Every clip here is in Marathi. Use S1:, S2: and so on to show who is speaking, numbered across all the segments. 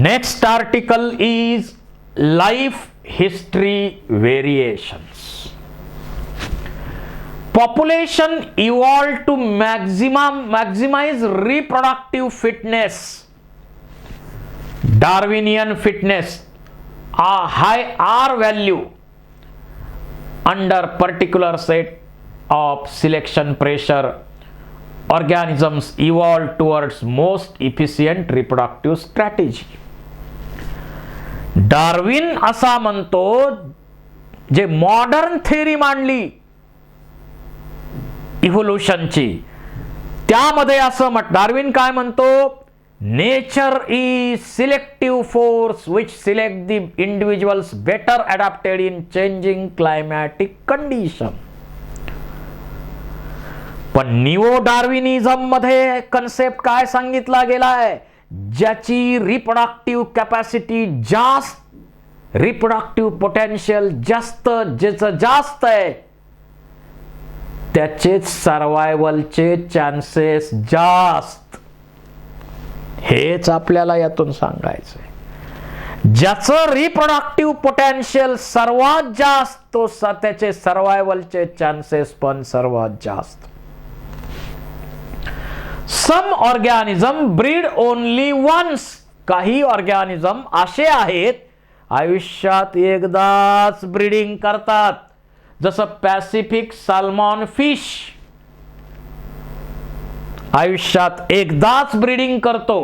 S1: Next article is life history variations. Population evolved to maximize reproductive fitness. Darwinian fitness, a high R value under particular set of selection pressure. Organisms evolved towards most efficient reproductive strategy. Darwin असा म्हणतो, जे मॉडर्न थेअरी मांडली इव्होल्यूशनची, त्यामध्ये असं डार्विन काय म्हणतो, nature is selective force which select the individuals better adapted in changing climatic condition. पण निओ डार्विनिझम मध्ये कन्सेप्ट काय सांगितला गेलाय, ज्याची रिप्रोडक्टिव्ह कॅपॅसिटी जास्त, रिप्रोडक्टिव्ह पोटेन्शियल जास्त, ज्याचं जास्त आहे त्याचे सर्वायवलचे चान्सेस जास्त. हेच आपल्याला यातून सांगायचंय. ज्याचं रिप्रोडक्टिव्ह पोटेन्शियल सर्वात जास्त, त्याचे सर्वायवलचे चान्सेस पण सर्वात जास्त. सम ऑर्गॅनिझम ब्रीड ओनली वन्स. काही ऑर्गॅनिझम असे आहेत आयुष्यात एकदाच ब्रीडिंग करतात, जसं पॅसिफिक सॅल्मॉन फिश आयुष्यात एकदाच ब्रीडिंग करतो.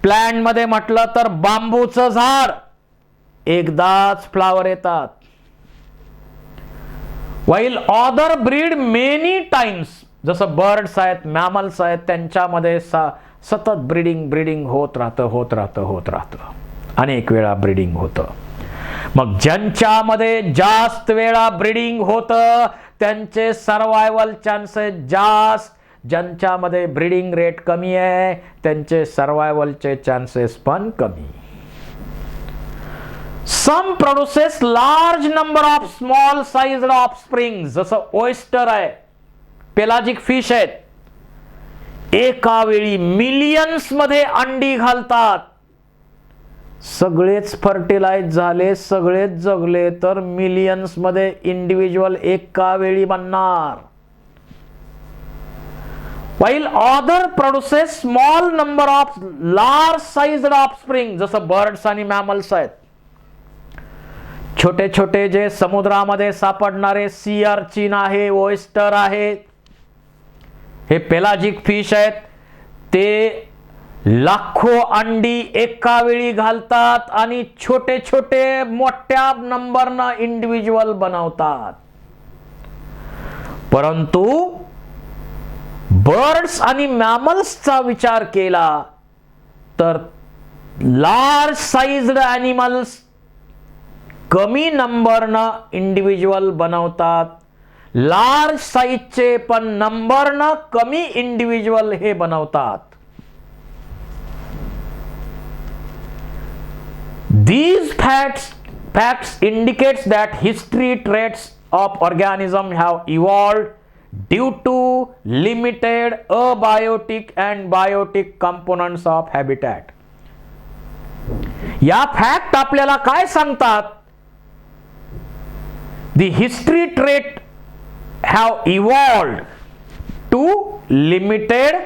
S1: प्लॅन्ट मध्ये म्हटलं तर बांबूचं झाड एकदाच फ्लावर येतात. While other breed many times, जसं बर्ड्स आहेत, मॅमल्स आहेत, त्यांच्यामध्ये सतत ब्रीडिंग होत राहतं, अनेक वेळा ब्रीडिंग होतं. मग ज्यांच्यामध्ये जास्त वेळा ब्रीडिंग होतं त्यांचे सर्वायवल चान्सेस जास्त, ज्यांच्यामध्ये ब्रीडिंग रेट कमी आहे त्यांचे सर्वायवलचे चान्सेस पण कमी. Some produces large number of small sized offspring, जसं ओयस्टर आहे, पेलाजिक फिश आहेत, एका वेळी मिलियन्स मध्ये अंडी घालतात. सगळेच फर्टिलाइज झाले, सगळेच जगले तर मिलियन्स मध्ये इंडिव्हिज्युअल एका वेळी बनणार. while other produces small number of large sized offspring, जसं बर्ड्स आणि मॅमल्स आहेत. छोटे छोटे जे समुद्रामध्ये सापडणारे सी अर्चिन आहे, ओयस्टर आहे, हे पेलाजिक फिश आहेत, ते लाखो अंडी एका वेळी घालतात आणि छोटे छोटे मोठ्या नंबरनं इंडिव्हिज्युअल बनवतात. परंतु बर्ड्स आणि मॅमल्सचा विचार केला तर लार्ज साइज्ड ॲनिमल्स कमी नंबरनं इंडिव्हिज्युअल बनवतात, लार्ज साइजचे पण नंबरनं कमी इंडिव्हिज्युअल हे बनवतात. These facts indicates that history traits of organism have evolved due to limited abiotic and biotic components of habitat. या फॅक्ट आपल्याला काय सांगतात? The history trait have evolved to limited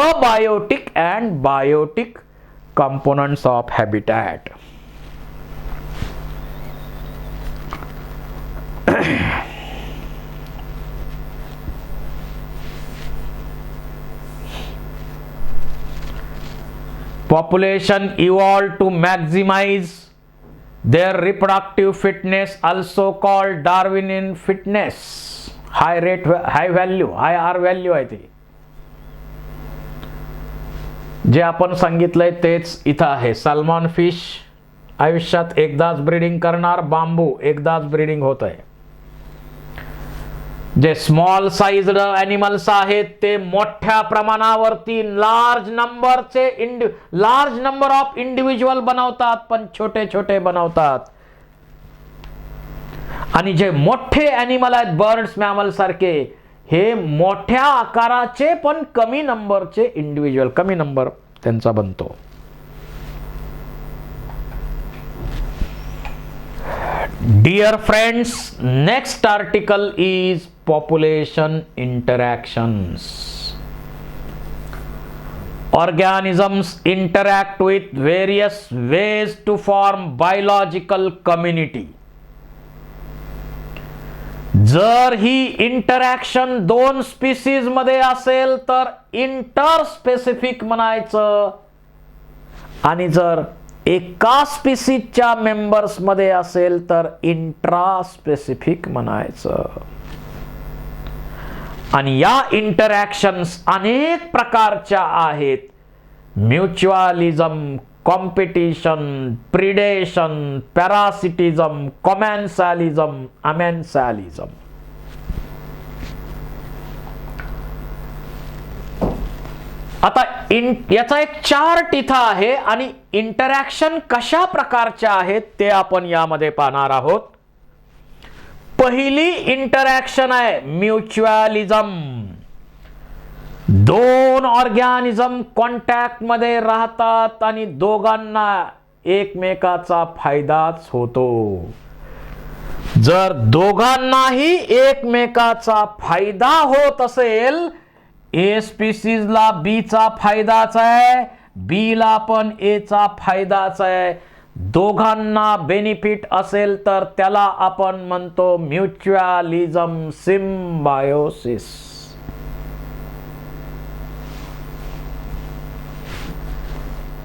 S1: abiotic and biotic components of habitat. Population evolved to maximize their reproductive fitness, also called Darwinian fitness. High value, high R value आहे ती. जे आपण सांगितलंय तेच इथं आहे. सॅल्मॉन फिश आयुष्यात एकदाच ब्रीडिंग करणार, बांबू एकदाच ब्रीडिंग होत आहे. जे स्मॉल साइज्ड ॲनिमल्स आहेत ते मोठ्या प्रमाणावरती लार्ज नंबर ऑफ इंडिव्हिज्युअल बनवतात, पण छोटे छोटे बनवतात. आणि जे मोठे ॲनिमल आहेत बर्ड्स मॅमल सारखे, हे मोठ्या आकाराचे पण कमी नंबरचे इंडिव्हिज्युअल, कमी नंबर त्यांचा बनतो. Dear friends, next article is population interactions. Organisms interact with various ways to form biological community. जर ही इंटरॅक्शन दोन स्पीसीज मध्ये असेल तर इंटरस्पेसिफिक म्हणायचं, आणि जर एका स्पीसीजच्या मेंबर्स मध्ये असेल तर इंट्रास्पेसिफिक म्हणायचं. आणि या इंटरॅक्शन्स अनेक प्रकारच्या आहेत. म्युच्युअलिझम, कॉम्पिटिशन, प्रिडेशन, पॅरासिटिझम, कॉमेन्सॅलिझम, अमेन्सॅलिझम. आता याचा एक चार्ट इथं आहे आणि इंटरॅक्शन कशा प्रकारच्या आहेत ते आपण यामध्ये पाहणार आहोत. पहिली इंटरॅक्शन आहे म्युच्युअलिझम. दोन ऑर्गॅनिझम कॉन्टॅक्ट मध्ये राहतात आणि दोघांना एकमेकाचा फायदाच होतो. जर दोघांनाही एकमेकाचा फायदा होत असेल, ए स्पीसीजला बी चा फायदाच आहे, बी ला पण ए चा फायदाच आहे, दोघांना बेनिफिट असेल तर त्याला आपण म्हणतो म्युच्युअलिझम, सिम्बायोसिस.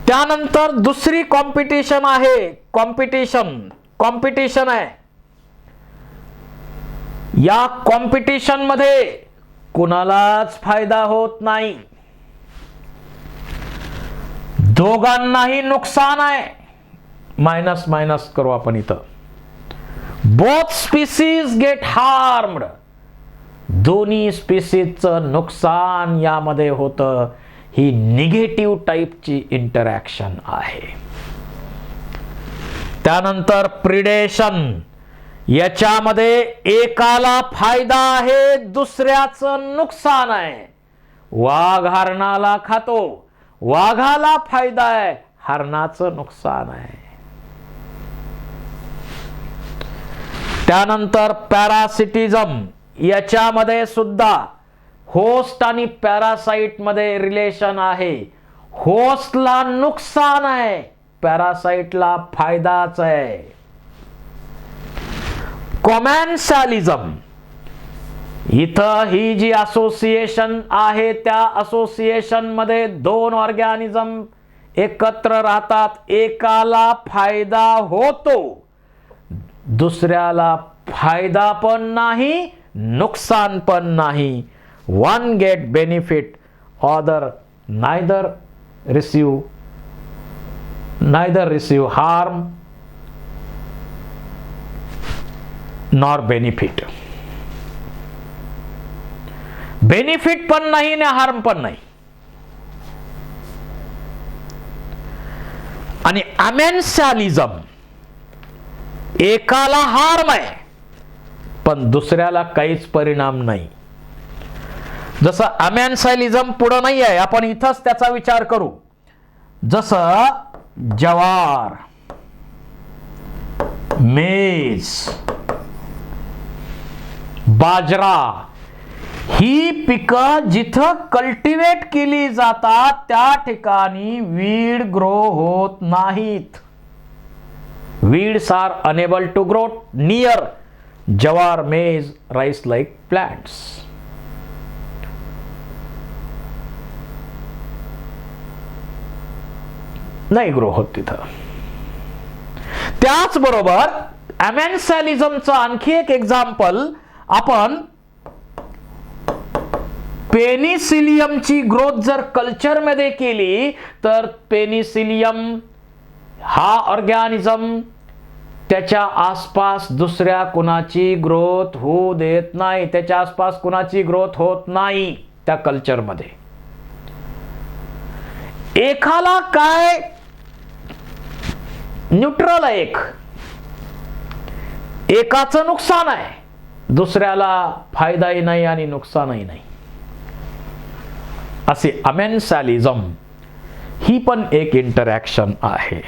S1: त्यानंतर दुसरी कॉम्पिटिशन आहे. कॉम्पिटिशन आहे. या कॉम्पिटिशन मध्ये कुणालाच फायदा होत नाही, दोघांनाही नुकसान आहे. मायनस मायनस करू आपण इथं. Both species get harmed. दोन्ही स्पीसीजचं नुकसान यामध्ये होतं. ही निगेटिव्ह टाईपची इंटरॅक्शन आहे. त्यानंतर प्रिडेशन. याच्यामध्ये एकाला फायदा आहे, दुसऱ्याचं नुकसान आहे. वाघ हरणाला खातो, वाघाला फायदा आहे, हरणाचं नुकसान आहे. त्यानंतर पॅरासिटिझम. याच्यामध्ये सुद्धा होस्ट आणि पॅरासाइट मध्ये रिलेशन आहे. होस्टला नुकसान आहे, पॅरासाइटला फायदाच आहे. कॉमेन्सॅलिझम. इथं ही जी असोसिएशन आहे त्या असोसिएशन मध्ये दोन ऑर्गॅनिझम एकत्र राहतात. एकाला फायदा होतो, दुसऱ्याला फायदा पण नाही, नुकसान पण नाही. One get benefit, other neither receive harm nor benefit. Benefit पण नाही आणि हार्म पण नाही. आणि अमेन्सॅलिझम. एकाला हार्म आहे पण दुसऱ्याला काहीच परिणाम नाही. जसं अमेन्सॅलिझम पुढे नाही आहे, आपण इथंच त्याचा विचार करू. जसं ज्वार, मेज, बाजरा ही पिकं जिथं कल्टिवेट केली जातात त्या ठिकाणी वीड ग्रो होत नाहीत. Weeds are unable to grow near jowar, maize, rice like plants. नाही ग्रो होत तिथं. त्याचबरोबर अमेन्सॅलिझमचं आणखी एक एक्झाम्पल आपण पेनिसिलियमची ग्रोथ जर कल्चर मध्ये केली तर पेनिसिलियम हा ऑर्गॅनिझम त्याच्या आसपास दुसऱ्या कुणाची ग्रोथ होऊ देत नाही. त्याच्या आसपास कुणाची ग्रोथ होत नाही त्या कल्चर मध्ये. एकाला काय न्यूट्रल आहे, एकाचं नुकसान आहे, दुसऱ्याला फायदाही नाही आणि नुकसानही नाही. असे अमेन्सॅलिझम ही पण एक इंटरॅक्शन आहे.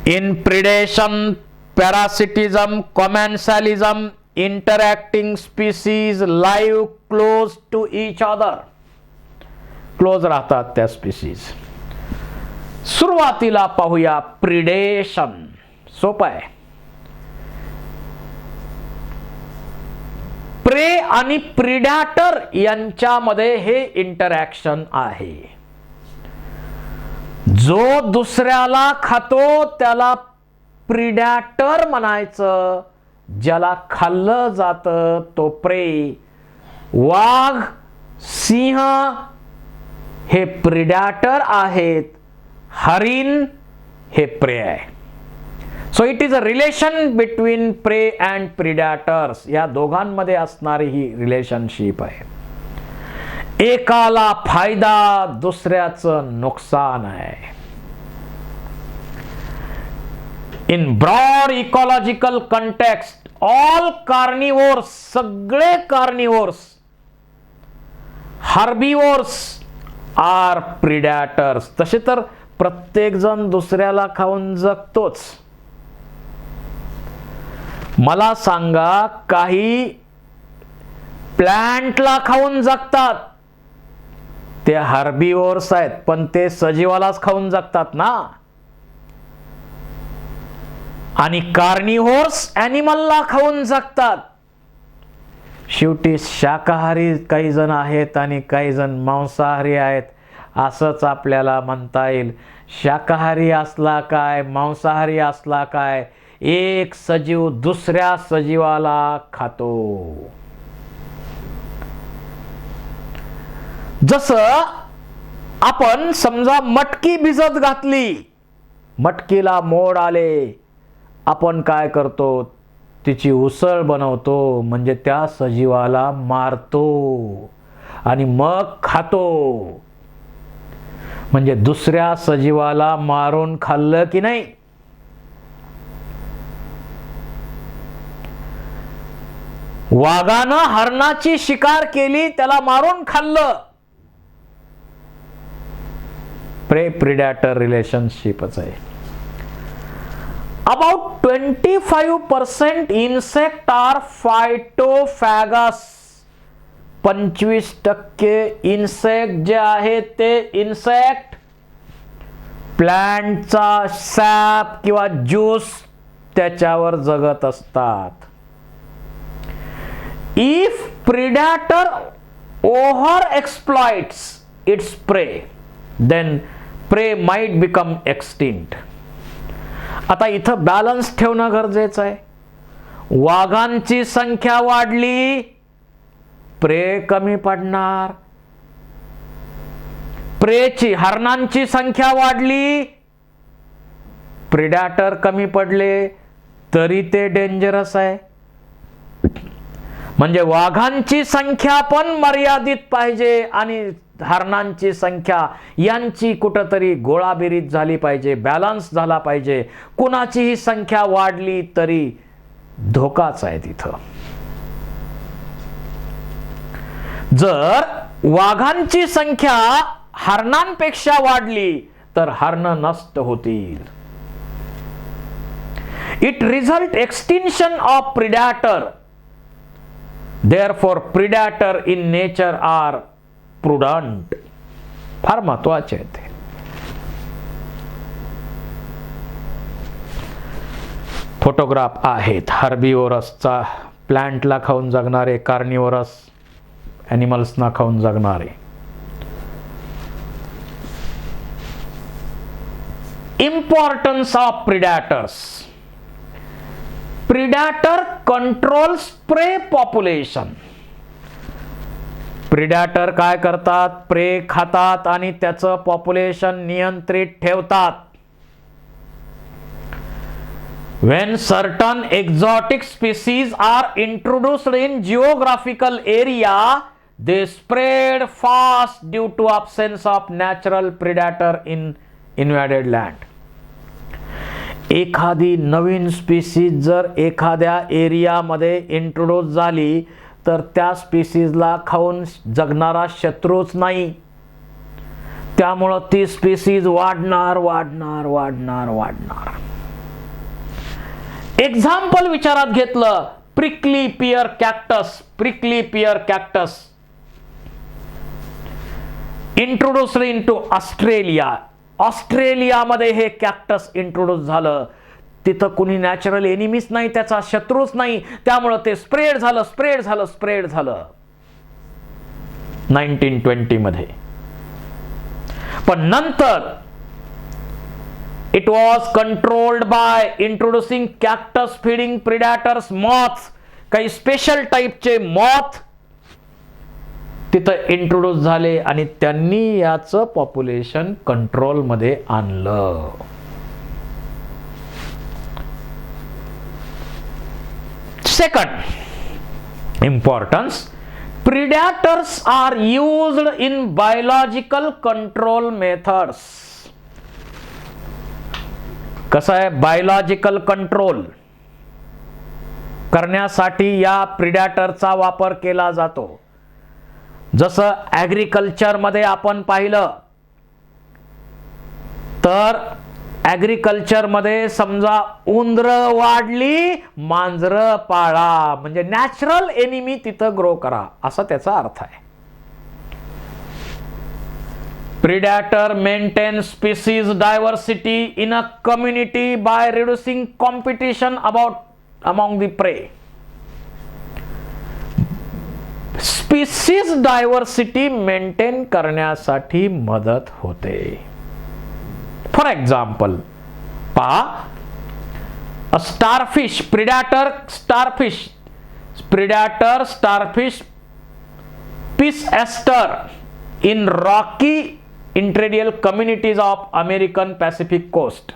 S1: In predation parasitism, commensalism, interacting species live close to each other. Close राहतात त्या स्पीसीज. सुरुवातीला पाहूया प्रिडेशन. सोपं आहे. प्रे आणि प्रिडॅटर यांच्यामध्ये हे इंटरॅक्शन आहे. जो दुसऱ्याला खातो त्याला प्रिडॅटर म्हणायचं. ज्याला खाल्लं जातं तो प्रे. वाघ, सिंह हे प्रिडॅटर आहेत. हरिण हे प्रे आहे. So it is a relation between prey and प्रिडॅटर्स. या दोघांमध्ये असणारी ही रिलेशनशिप आहे. एकाला फायदा दुसऱ्याचं नुकसान आहे. In broad ecological context all carnivores, सगळे कार्निवोर्स, हर्बिवोर्स आर प्रिडॅटर्स. तसे तर प्रत्येक जण दुसऱ्याला खाऊन जगतोच. मला सांगा, काही प्लांटला खाऊन जगतात ते हर्बिवोर्स आहेत, पण ते सजीवालाच खाऊन जगतात ना. आणि कार्निव्होर्स ॲनिमलला खाऊन जगतात. शेवटी शाकाहारी काही जण आहेत आणि काही जण मांसाहारी आहेत असंच आपल्याला म्हणता येईल. शाकाहारी असला काय, मांसाहारी असला काय, एक सजीव दुसऱ्या सजीवाला खातो. जसं आपण समजा मटकी भिजत घातली, मटकीला मोड आले, आपण काय करतो, तिची उसळ बनवतो, म्हणजे त्या सजीवाला मारतो आणि मग खातो. म्हणजे दुसऱ्या सजीवाला मारून खाल्लं की नाही. वाघानं हरणाची शिकार केली, त्याला मारून खाल्लं. प्रे प्रिडॅटर रिलेशनशिपच आहे. About 25% insect are phytophagous. 25% insect जे आहेत ते इन्सेक्ट प्लांटचा सॅप किंवा ज्यूस त्याच्यावर जगत असतात. If predator over exploits its prey, then prey might become extinct. आता इथं बॅलन्स ठेवणं गरजेचं आहे. वाघांची संख्या वाढली, प्रे कमी पडणार. प्रेची, हरणांची संख्या वाढली, प्रिडॅटर कमी पडले, तरी ते डेंजरस आहे. म्हणजे वाघांची संख्या पण मर्यादित पाहिजे आणि हरणांची संख्या यांची कुठंतरी गोळाबेरीज झाली पाहिजे, बॅलन्स झाला पाहिजे. कुणाचीही संख्या वाढली तरी धोकाच आहे तिथं. जर वाघांची संख्या हरणांपेक्षा वाढली तर हरण नष्ट होतील. It result extinction of predator. Therefore, predator in nature are prudent. फार महत्वाचे आहे ते. फोटोग्राफ आहेत हर्बिवोरसचा, प्लांटला खाऊन जगणारे, कार्निवोरस ॲनिमल्सना खाऊन जगणारे. Importance of predators. Predator controls prey population. Predator काय करतात, प्रे खातात आणि त्याचं पॉप्युलेशन नियंत्रित ठेवतात. When certain exotic species are introduced in geographical area, they spread fast due to absence of natural predator in invaded land. एखादी नवीन स्पीसीज जर एखाद्या एरियामध्ये इंट्रोड्यूस झाली तर त्या स्पीसीजला खाऊन जगणारा शत्रूच नाही. त्यामुळं ती स्पीसीज वाढणार वाढणार वाढणार वाढणार. एक्झाम्पल विचारात घेतलं, prickly pier cactus. Prickly pier cactus introduced into Australia. ऑस्ट्रेलियामध्ये हे कॅक्टस इंट्रोड्यूस झालं. तिथं कुणी नॅचरल एनिमीच नाही, त्याचा शत्रूच नाही, त्यामुळं ते स्प्रेड झालं 1920 मध्ये. पण नंतर it was controlled by introducing cactus feeding predators moths. काही स्पेशल टाईपचे मॉथ तिथं इंट्रोड्यूस झाले आणि त्यांनी याचं पॉप्युलेशन कंट्रोल मध्ये आणलं. Second importance, predators are used in biological control methods. कसं आहे, बायोलॉजिकल कंट्रोल करण्यासाठी या प्रिडॅटरचा वापर केला जातो. जसं ॲग्रिकल्चर मध्ये आपण पाहिलं तर ॲग्रिकल्चर मध्ये समजा उंदरं वाढली, मांजरं पाळा, म्हणजे नॅचरल एनिमी तिथं ग्रो करा, असा त्याचा अर्थ आहे. Predator maintain species diversity in a community by reducing competition among the prey. Species diversity maintain करण्यासाठी मदत होते. फॉर एक्झाम्पल पहा, a starfish, predator starfish Pisaster in rocky intertidal communities of American Pacific coast.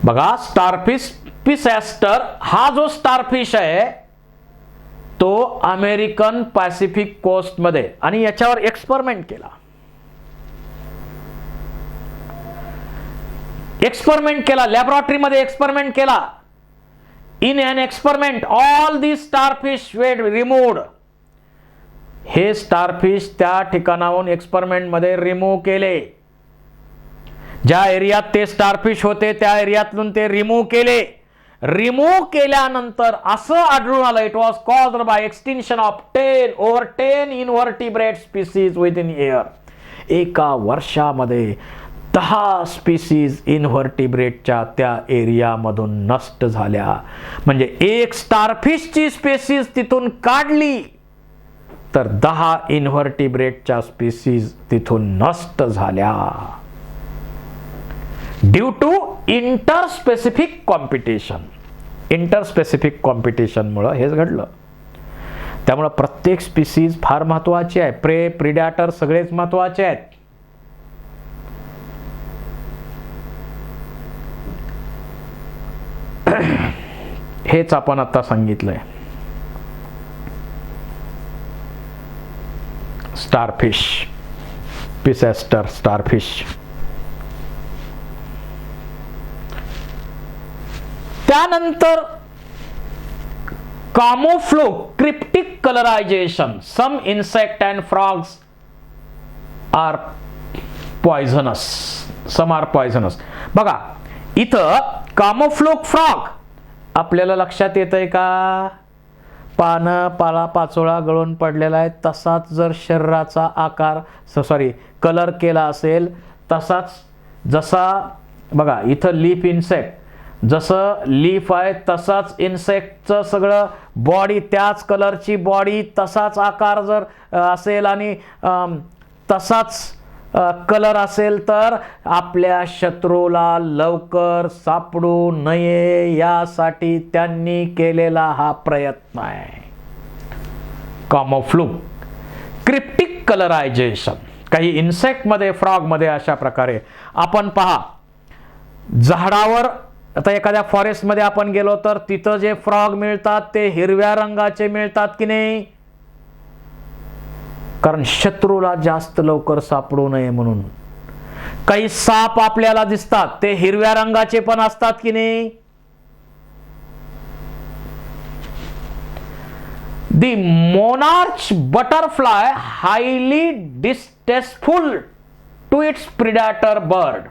S1: बघा, स्टारफिश पीस एस्टर हा जो स्टारफिश आहे तो अमेरिकन पॅसिफिक कोस्ट मध्ये, आणि याच्यावर एक्सपेरिमेंट केला, लॅबोरेटरीमध्ये एक्सपेरिमेंट केला. In an experiment all the starfish वेड रिमूव्ड. हे स्टारफिश त्या ठिकाणाहून एक्सपेरिमेंट मध्ये रिमूव्ह केले. ज्या एरियात ते स्टारफिश होते त्या एरियातून ते रिमूव्ह केले. रिमूव्ह केल्यानंतर असं आढळून आलं, it was caused by extinction of 10 invertebrate species within year. एका वर्षामध्ये 10 स्पीसीज इनव्हर्टिब्रेटच्या त्या एरियामधून नष्ट झाल्या. म्हणजे एक स्टारफिशची स्पीसीज तिथून काढली तर 10 इनव्हर्टिब्रेटच्या स्पीसीज तिथून नष्ट झाल्या. ड्यू टू इंटरस्पेसिफिक कॉम्पिटिशन मुळे हेच घडलं. त्यामुळे प्रत्येक स्पीसीज फार महत्वाची आहे. प्रिडॅटर सगळेच महत्वाचे आहेत. हेच आपण आता सांगितलंय. Starfish, Pisaster starfish. त्यानंतर camouflage cryptic colourisation. Some insect and frogs are poisonous. बघा, इथं कामोफ्लोक फ्रॉग आपल्याला लक्षात येतंय का? पानं पाला पाचोळा गळून पडलेला आहे, तसाच जर शरीराचा आकार कलर केला असेल तसाच, जसा बघा इथं लीफ इन्सेक्ट, जसं लीफ आहे तसाच इन्सेक्टचं सगळं बॉडी, त्याच कलरची बॉडी, तसाच आकार जर असेल आणि तसाच कलर असेल तर आपल्या शत्रूला लवकर सापडू नये यासाठी त्यांनी केलेला हा प्रयत्न आहे. कामोफ्लूग, क्रिप्टिक कलरायझेशन. काही इन्सेक्ट मध्ये, फ्रॉग मध्ये अशा प्रकारे आपण पहा, झाडावर आता एखाद्या फॉरेस्ट मध्ये आपण गेलो तर तिथं जे फ्रॉग मिळतात ते हिरव्या रंगाचे मिळतात की नाही? कारण शत्रूला जास्त लवकर सापडू नये म्हणून. काही साप आपल्याला दिसतात ते हिरव्या रंगाचे पण असतात की नाही? The monarch butterfly highly distasteful to its predator bird.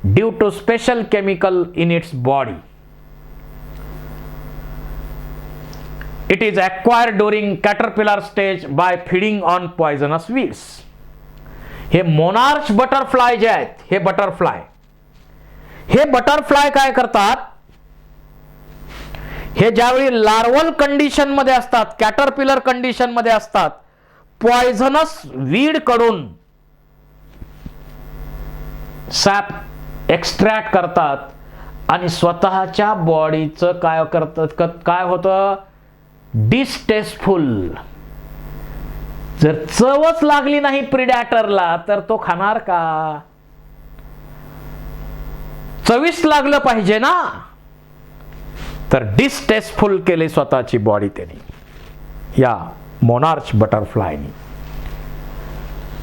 S1: Due to special chemical in its body. It is acquired during caterpillar stage by feeding on poisonous weeds. हे मोनार्च बटरफ्लाय जे आहेत, हे बटरफ्लाय काय करतात, हे ज्यावेळी लार्वल कंडिशन मध्ये असतात, कॅटरपिलर कंडिशन मध्ये असतात, पॉइझनस वीड कडून सॅप एक्स्ट्रॅक्ट करतात आणि स्वतःच्या बॉडीचं काय करतात, काय होतं, डिस्टेस्टफुल. जर चवच लागली नाही प्रिडॅटरला तर तो खाणार का? चविष्ट लागलं पाहिजे ना. तर डिस्टेस्टफुल केले स्वतःची बॉडी त्यांनी या मोनार्च बटरफ्लायनी.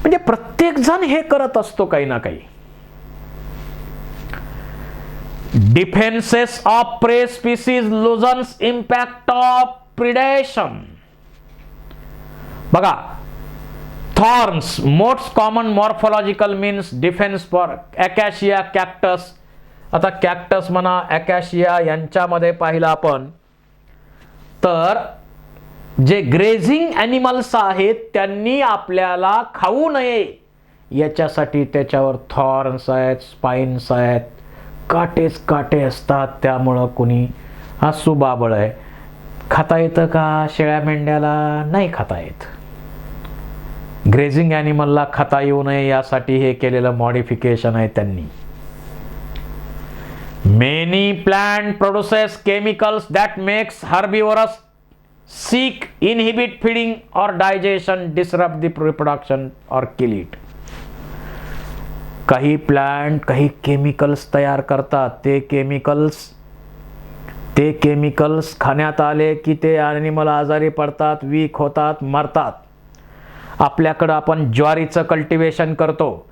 S1: म्हणजे प्रत्येक जण हे करत असतो काही ना काही. Defences of prey species lessens impact of predation. बघा, thorns most common morphological means defence for acacia, cactus. आता कॅक्टस म्हणा, अकॅशिया यांच्यामध्ये पाहिलं आपण तर जे ग्रेझिंग ॲनिमल्स आहेत त्यांनी आपल्याला खाऊ नये याच्यासाठी त्याच्यावर थॉर्न्स आहेत, स्पाइन्स आहेत, काटेच काटे असतात. त्यामुळं कोणी असू बाबळ आहे, खाता येतं का शेळ्या मेंढ्याला? नाही खाता येत. ग्रेझिंग ॲनिमलला खाता येऊ नये यासाठी हे केलेलं मॉडिफिकेशन आहे त्यांनी. Many plant produces chemicals that makes herbivorous sick, inhibit feeding or digestion, disrupt the reproduction or kill it. काही प्लांट काही केमिकल्स तयार करतात. ते केमिकल्स खाण्यात आले की ते ॲनिमल आजारी पडतात, वीक होतात, मरतात. आपल्याकडं आपण ज्वारीचं कल्टिवेशन करतो.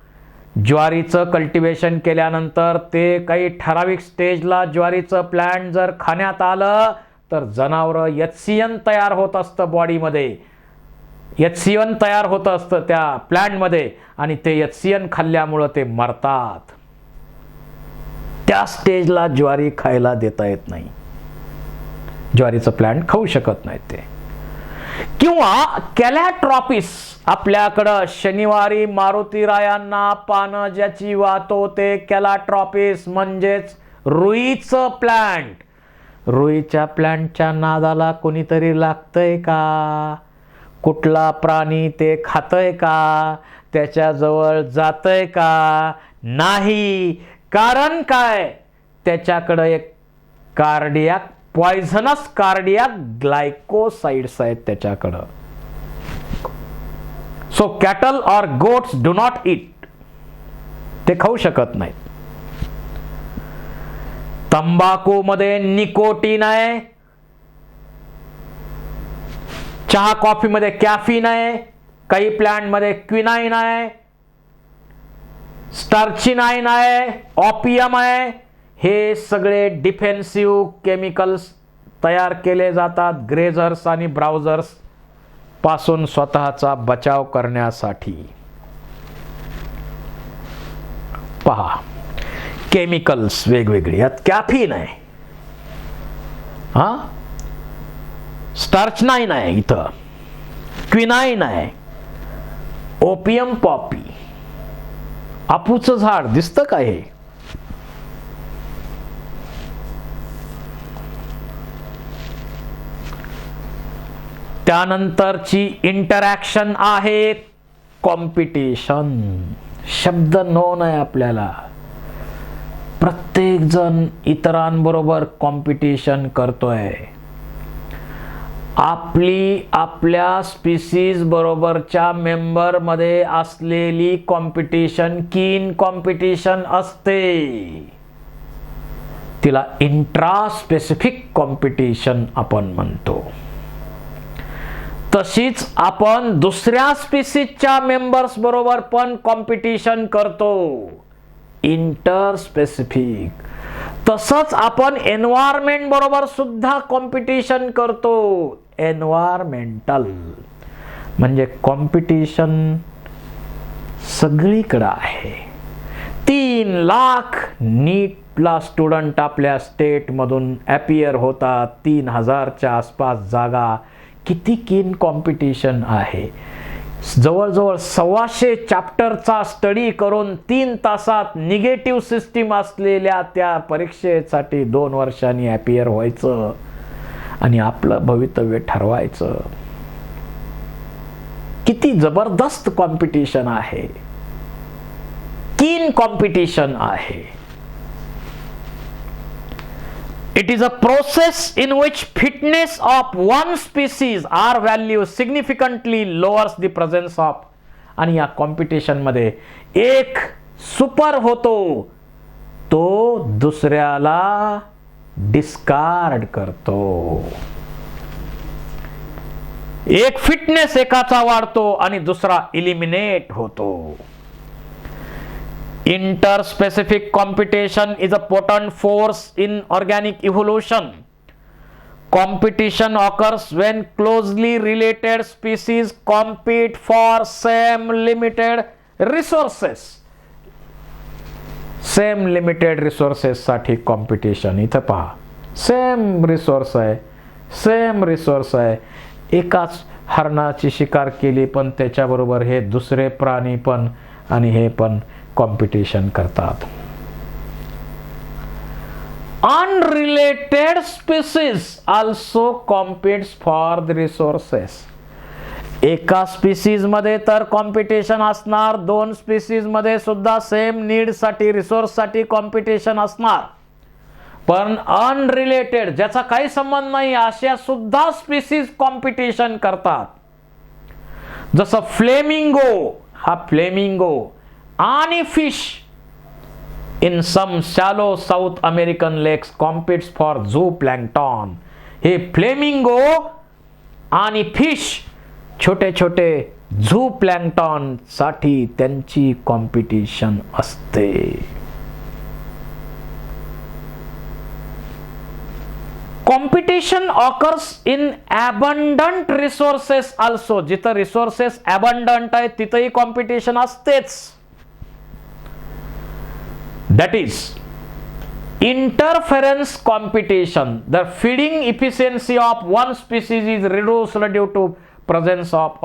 S1: ज्वारीचं कल्टिवेशन केल्यानंतर ते काही ठराविक स्टेजला ज्वारीचं प्लांट जर खाण्यात आलं तर जनावरं HCN तयार होत असतं बॉडीमध्ये. HCN तयार होत असतं त्या प्लांटमध्ये आणि ते HCN खाल्ल्यामुळं ते मरतात. त्या स्टेजला ज्वारी खायला देता येत नाही. ज्वारीचं प्लांट खाऊ शकत नाहीत ते. किंवा कॅलॅट्रॉपिस, आपल्याकडं शनिवारी मारुतीरायांना पानं ज्याची वाहतो ते कॅलॅट्रॉपिस म्हणजेच रुईचं प्लांट. रुईच्या प्लांटच्या नादाला कोणीतरी लागतंय का? कुठला प्राणी ते खातंय का? त्याच्याजवळ जातंय का? नाही. कारण काय? त्याच्याकडं एक कार्डियाक पॉइझनस कार्डियाक ग्लायकोसाइड्स आहेत त्याच्याकडं. So cattle or goats do not eat. ते खाऊ शकत नाहीत. तंबाखू मध्ये निकोटीन आहे, चहा कॉफी मध्ये कॅफीन आहे, काही प्लांट मध्ये क्विनाइन आहे, स्टार्चिनाइन आहे, ऑपियम आहे. हे सगळे डिफेन्सिव्ह केमिकल्स तयार केले जातात ग्रेझर्स आणि ब्राउझर्स पासून स्वतःचा बचाव करण्यासाठी. पहा, केमिकल्स वेगवेगळे. यात कॅफीन आहे, स्टार्चनाइन आहे, इथं क्विनाइन आहे, ओपियम पॉपी, आपूचं झाड दिसतं का हे? त्यानंतरची इंटरॅक्शन आहे कॉम्पिटिशन. शब्द नोन आहे आपल्याला. प्रत्येक जण इतरांबरोबर कॉम्पिटिशन करतोय. आपल्या स्पीसीज बरोबरच्या मेंबर मध्ये असलेली कॉम्पिटिशन कीन कॉम्पिटिशन असते. तिला इंट्रा स्पेसिफिक कॉम्पिटिशन आपण म्हणतो. तशीच आपण दुसऱ्या स्पीसीजच्या मेंबर्स बरोबर पण कॉम्पिटिशन करतो, इंटर स्पेसिफिक. तसंच आपण एन्व्हायरमेंट बरोबर सुद्धा कॉम्पिटिशन करतो, एन्व्हायरमेंटल. म्हणजे कॉम्पिटिशन सगळीकडे आहे. 3,00,000 नीटला स्टुडंट आपल्या स्टेटमधून अपियर होतात. 3,000च्या आसपास जागा. किती कीन कॉम्पिटिशन आहे. जवळजवळ 1,200 चॅप्टरचा स्टडी करून 3 तासात निगेटिव्ह सिस्टीम असलेल्या त्या परीक्षेसाठी 2 वर्षांनी अपियर व्हायचं आणि आपलं भवितव्य ठरवायचं. किती जबरदस्त कॉम्पिटिशन आहे. कीन कॉम्पिटिशन आहे. It is a process in which fitness of one species or value significantly lowers the presence of. आणि या कॉम्पिटिशन मध्ये एक सुपर होतो, तो दुसऱ्याला डिस्कार्ड करतो. एक फिटनेस एकाचा वाढतो आणि दुसरा इलिमिनेट होतो. Interspecific competition is a potent force in organic evolution. Competition occurs when closely related species compete for same limited resources. Same limited resources साठी competition. इथं पहा, सेम रिसोर्स आहे, सेम रिसोर्स आहे. एकाच हरणाची शिकार केली पण त्याच्याबरोबर हे दुसरे प्राणी पण आणि हे पण कॉम्पिटिशन करतात. Unrelated species also competes for the resources. एका स्पीसीज मध्ये तर कॉम्पिटिशन असणार, 2 स्पीसीज मध्ये सुद्धा सेम नीड साठी, रिसोर्स साठी कॉम्पिटिशन असणार. पण अनरिलेटेड, ज्याचा काही संबंध नाही, अशा सुद्धा स्पीसीज कॉम्पिटिशन करतात. जसं फ्लेमिंगो, हा फ्लेमिंगो आणि fish in some shallow South American lakes competes for zoo प्लॅंक्टॉन. हे फ्लेमिंगो आणि फिश छोटे छोटे झू प्लॅंक्टॉन साठी त्यांची कॉम्पिटिशन असते. Competition occurs in abundant resources also. जिथं रिसोर्सेस अबंडंट आहे तिथंही कॉम्पिटिशन असतेच. That is interference competition. The feeding efficiency of one species is reduced due to presence of